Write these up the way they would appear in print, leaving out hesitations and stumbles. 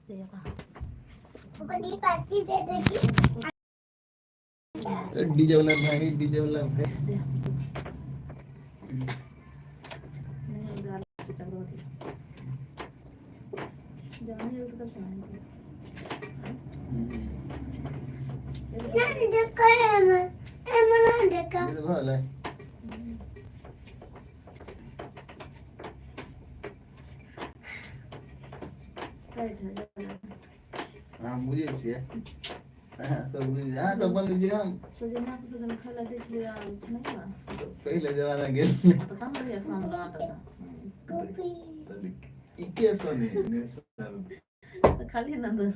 देखा बड़ी पाची दे देगी डीजे वाला भाई दे नहीं गाल चल रही थी जाने उसका सुनाई ना देखा है मैं ना देखा मेरे भाला है हाँ मुझे से हाँ सब मुझे हाँ तो बन लीजिए हम तुझे ना तो तुम खाला देख लिया नहीं हुआ पहले जमाना के तो कम लिया सामने आता था टोपी इक्के सोने ने सर खाली ना दो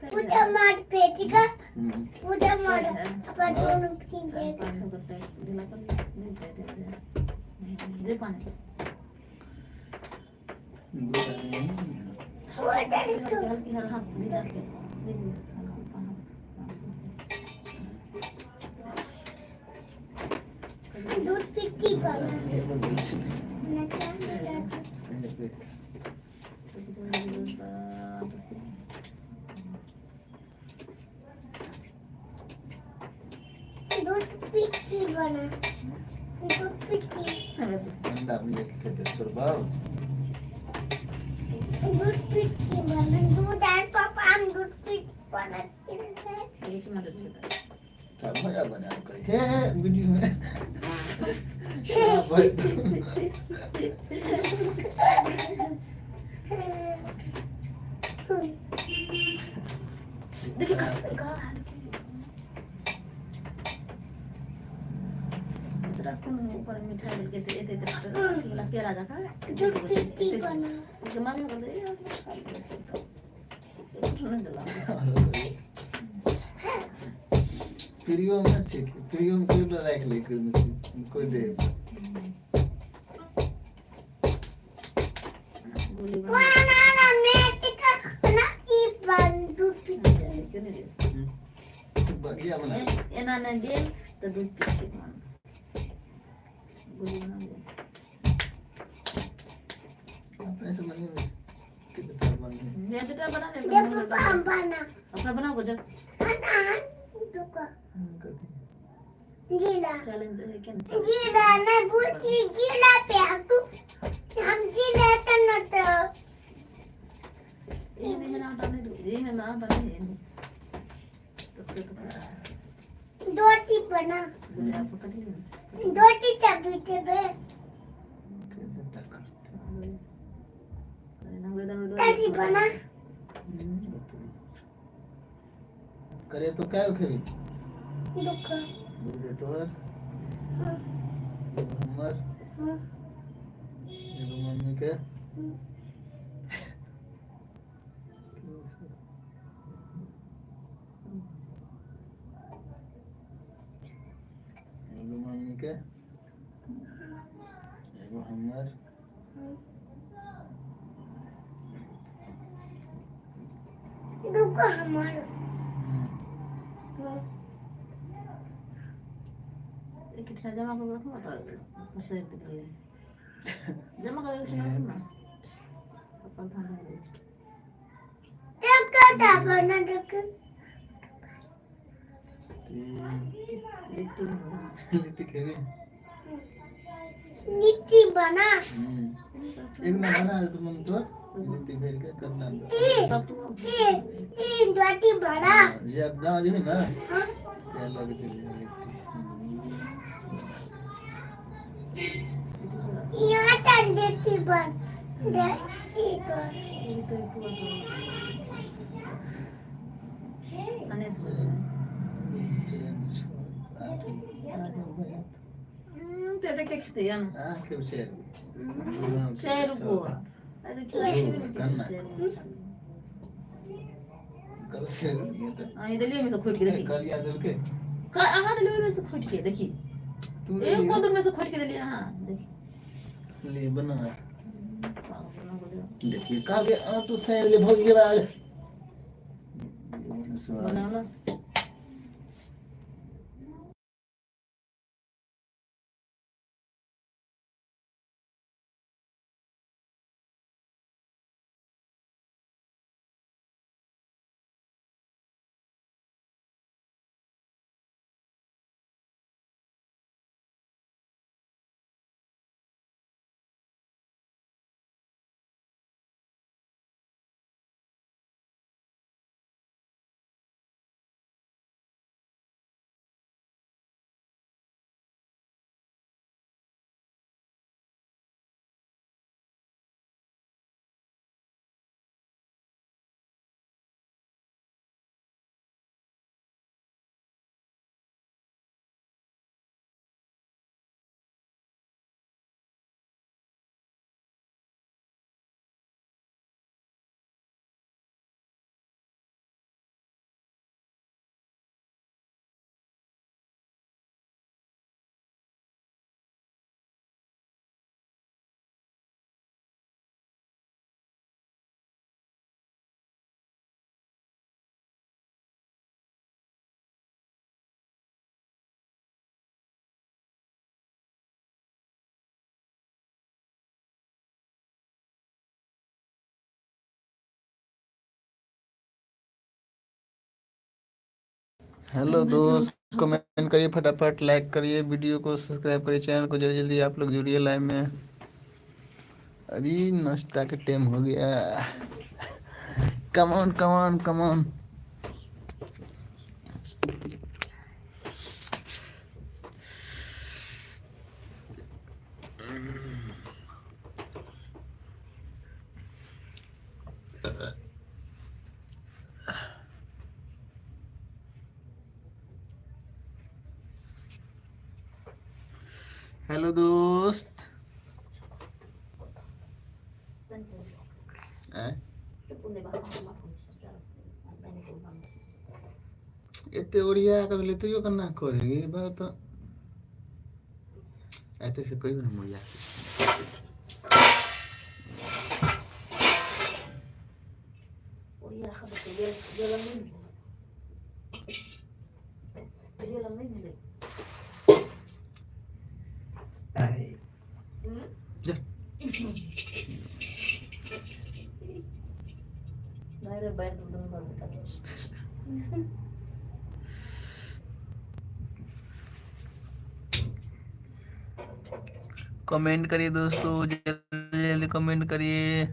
पूजा मार पेटिका पूजा मार अपन दोनों चीजें पानी करता है दिला पर नहीं दे दे पानी वो तेरी तो हल्की हर हाथ में जाके दे दे दूध पीती बना ना क्या दूध पीती बना दूध पीती अंडा मुझे कहते सुरबाव दूध पीती बना दूध और पापा दूध पीती बना एक मदद देता सब भया बना कर हे वीडियो में भाई देखो रास्ते में ऊपर मिठाई मिल के दे दे वाला प्यारा जा खा दूध पीती बना उसके मम्मी को दे उठने चला प्रियो में चेक प्रियो में क्यों रख ले कोई दे गोली वो ना मैं टिका ना ई दूध पीती क्यों नहीं दे बढ़िया बना ये ना ना दे तो दूध पीते मान गोली बना दे अपने से बनी हुई कितने तरह बनी ये बेटा बना ले ये पापा बना अपना बनाओ गुजर ना दुका कभी जिला चैलेंज क्या जिला मैं पूछी जिला पे आकू हम जिला करना तो ये नहीं ना डालने दो ये ना डालने तो फिर तो दोटी बना गुजर आप पकड़ ले दोटी चबीते पे कैसे टक्कर अरे ना वेदन ताजी बना करे तो क्या खेली दुका बोले तो हर ये हमर ये मम्मी के ये मम्मी के ये हमर दुका हमारा कितना जमा कर रखो बता मसले के लिए जमा कर रखो ना अपन थाना एक का बना दुका लिट्टी खेली नीति बना एक ना बना तो मम्मी तो लिट्टी खेल के करना ये दोटी बना ये अब जाओ जी ना हाँ क्या लगे चलिए लिट्टी यहाँ टंडे बन दे ये तो सने से ते देख के खते हैं हाँ क्यों शेर को अरे करना क्यों कल से ये तो हाँ ये दिल्ली में से खोट के देखी कल याद के का हाँ दिल्ली में से खोट के देखी तू एक को दूर में से खोट के दिल्ली हाँ देखी ले बना देखिए कल के तू सही ले भोग गया बना ना हेलो दोस्त, कमेंट करिए फटाफट, लाइक करिए, वीडियो को सब्सक्राइब करिए, चैनल को जल्दी जल्दी आप लोग जुड़िए लाइव में। अभी नाश्ता का टाइम हो गया। Come on come on come on. Hello दोस्त। एते ओडिया कर लेते यो करना करेगी बात तो ऐसे से कोई नहीं मुड़िया। ओडिया खबर तो ये लंबी नहीं आई जा मेरे बैठ दोनों बार बता। कमेंट करिए दोस्तों, जल्दी जल्दी कमेंट करिए।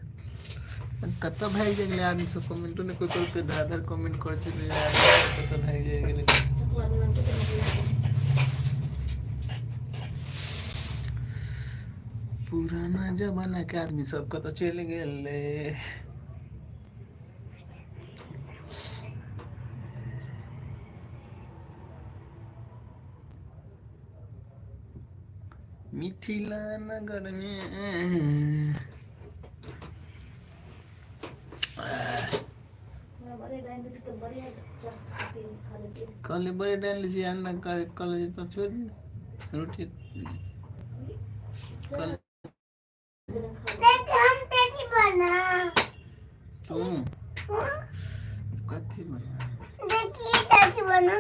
कत भाई जगले आदमी सब कमेंट ने कोई कोई धाधर कमेंट कर चले कत भाई जगले पुराना जमाना के आदमी सब कत चले गेले। मिथिला नगर में कल बड़े डाल लीजिए अन्ना कल तो छोड़ रोटी कल हम तेरी बना तुम कथी बना देखिए तेरी बना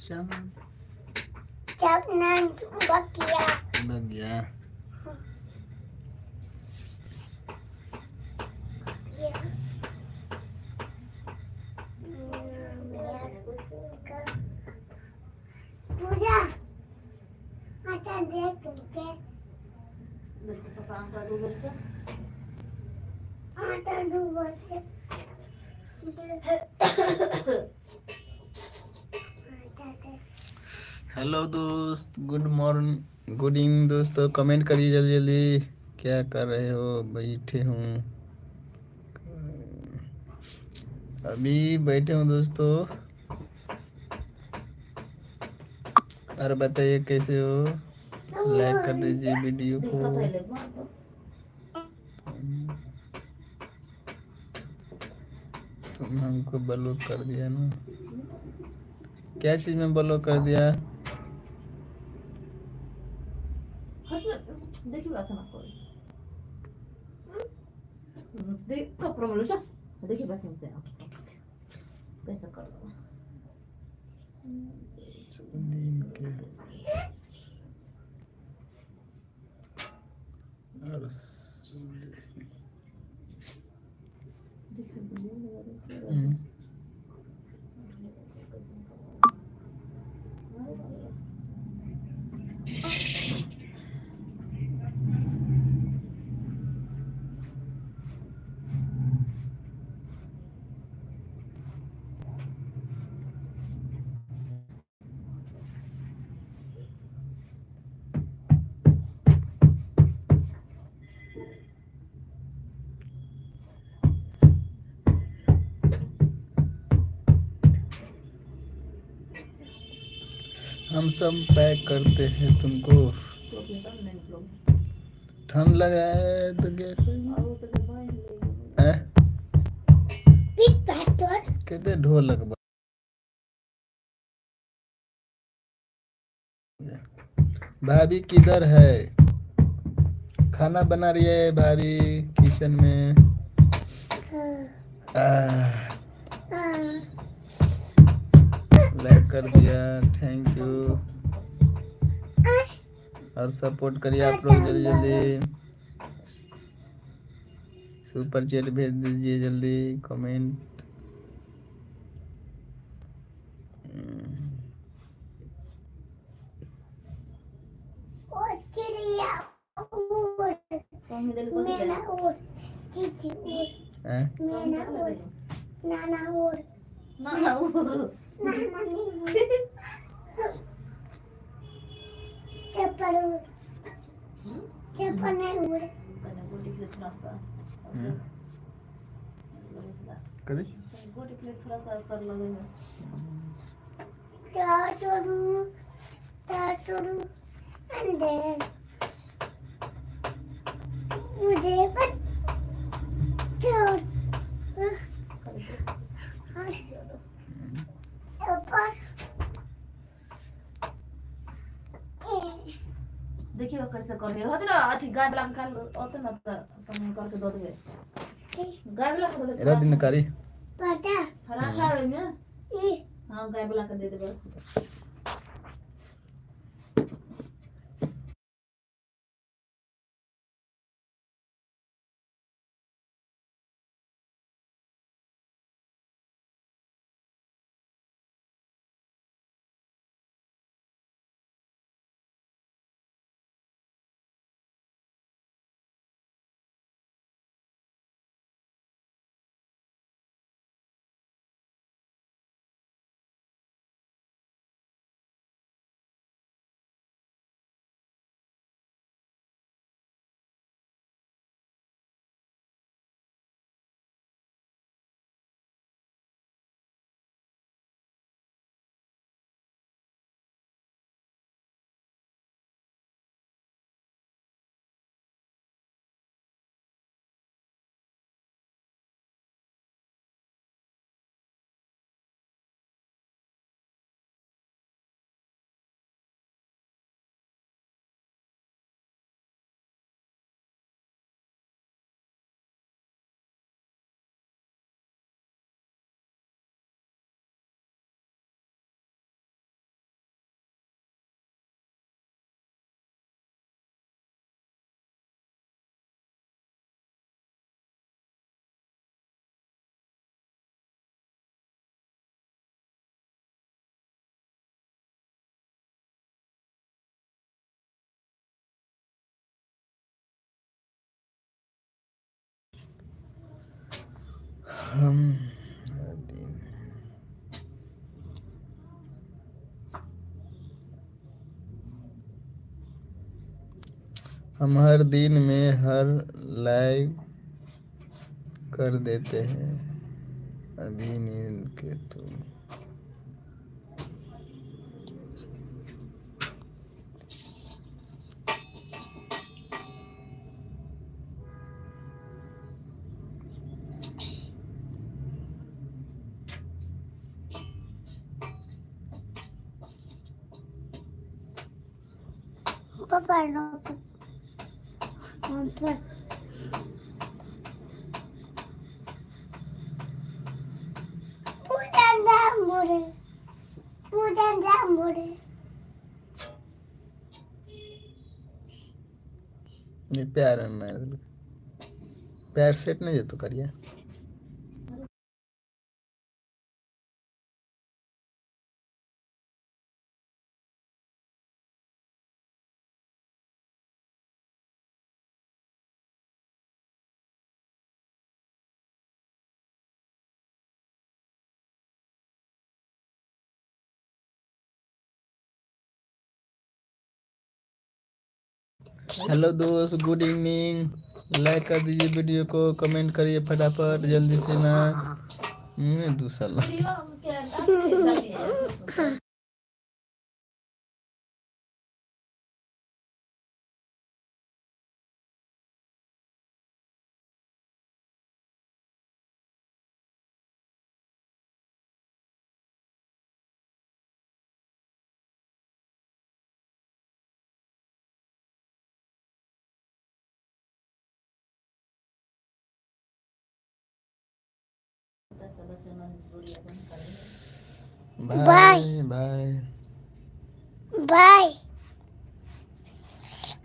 शाम चपना बकिया बगिया पूजा आटा देख के देखो पापा आटा डूबे से आटा डूब के हेलो दोस्त, गुड मॉर्निंग गुड इवनिंग दोस्तों। कमेंट करिए जल्दी जल्दी, क्या कर रहे हो? बैठे हूँ, अभी बैठे हूँ दोस्तों। और बताइए कैसे हो? लाइक कर दीजिए वीडियो को। तुम हमको ब्लॉक कर दिया ना, क्या चीज में ब्लॉक कर दिया? देखिए बात ना कोई देख कपड़ा में लो जा देखिए बस हमसे कैसा कर रहा और हम सब पैक करते हैं तुमको। ठंड लग रहा है तो क्या कहते ढोलक भाभी किधर है? खाना बना रही है भाभी किचन में। लाइक कर दिया, थैंक यू। और सपोर्ट करिए आप लोग जल्दी जल्दी, सुपर चैट भेज दीजिए जल्दी, कमेंट ओ चिड़िया उड़ कौन दिल को मैना उड़ चीची उड़ हैं? मैना उड़ नाना उड़ ना ना नाना नहीं उड़ चप्पल उड़ चप्पल नहीं उड़ गोटी के थोड़ा सा कभी गोटी के थोड़ा सा असर लगेगा टाटरू अंदर मुझे छोड़ ऊपर देखिए कैसे कर रहे होते ना अथी गाय वाला काल होते ना तो तुम करके दो देबे गाय वाला को दे दे दिन करी पता पराठा है में ई हां गाय वाला का दे देबे हम हर दिन में हर लाइक कर देते हैं अभी नींद के तुम पापा नो मंत्र पूजन जामुरे ये प्यार है मैं प्यार सेट नहीं है तो करिए हेलो दोस्त गुड इवनिंग लाइक कर दीजिए वीडियो को कमेंट करिए फटाफट जल्दी से ना दूसरा वीडियो के डालिए bye bye bye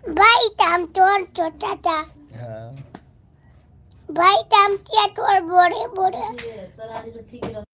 bye time तोर छोटा था हाँ बाय टाइम किया तोर बड़े बड़े तरारी से ठीक